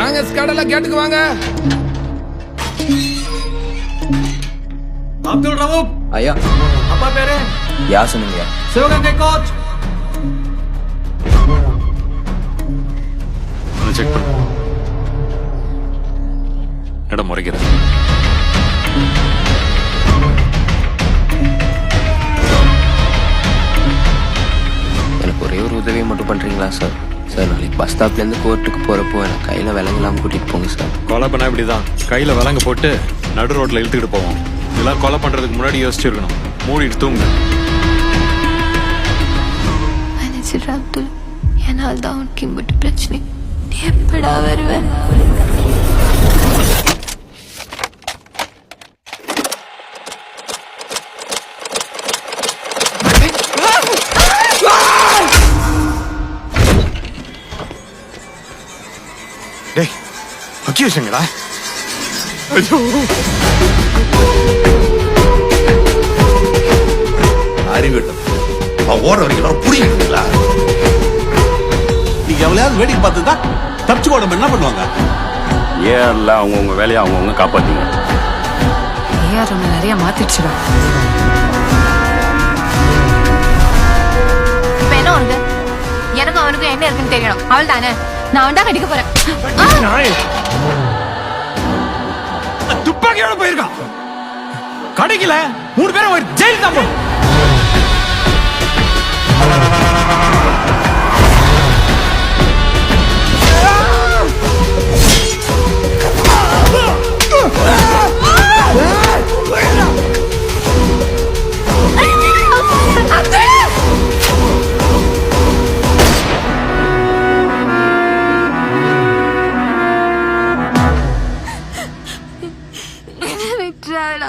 வாங்க ஸ்காடெல்லாம் கேட்டுக்கு வாங்க. அப்துல் ரவூப் ஐயா. அப்பா பேரு யா சொன்னீங்க? சிவகங்கை கோச். செக் பண்ணு. இடம் முறைக்கிறேன். எனக்கு ஒரே ஒரு உதவியை மட்டும் பண்றீங்களா சார்? சார் நாளைக்கு பஸ் ஸ்டாப்லேருந்து கோர்ட்டுக்கு போகிறப்போ எனக்கு கையில் விலங்கெல்லாம் கூட்டிகிட்டு போங்க சார். கொலை பண்ணா இப்படிதான், கையில் விலங்கு போட்டு நடு ரோட்டில் இழுத்துக்கிட்டு போவோம். இதெல்லாம் கொலை பண்ணுறதுக்கு முன்னாடி யோசிச்சிருக்கணும். மூடிட்டு தூங்க. மன்னிச்சிடு அப்துல், என்னால் தான் உனக்கு இம்பட்டு பிரச்சனை. நீ எப்படா வருவேன்? டேய் அக்கியூஷங்கடா. ஐயோ அறிவிட்டம் ஓட வரைக்கும் புரியுங்களா? நீங்க எவ்வளவு வேடிக்கை பார்த்துதான் தப்பிச்சு ஓட என்ன பண்ணுவாங்க? ஏஆர்ல அவங்கவுங்க வேலையை அவங்கவுங்க காப்பாத்திங்க. ஏஆர் ஒன்று நிறைய மாத்திடுச்சுடா. இப்ப என்ன வருது? எனக்கும் அவனுக்கும் என்ன இருக்குன்னு தெரியணும். அவள் தானே நான் வந்தா கட்டிக்க போறேன். துப்பாக்கியோட போயிருக்கான். கடைக்கல 3 பேரும் ஒரு ஜெயில் தான் போகும். விட்டுறாடா.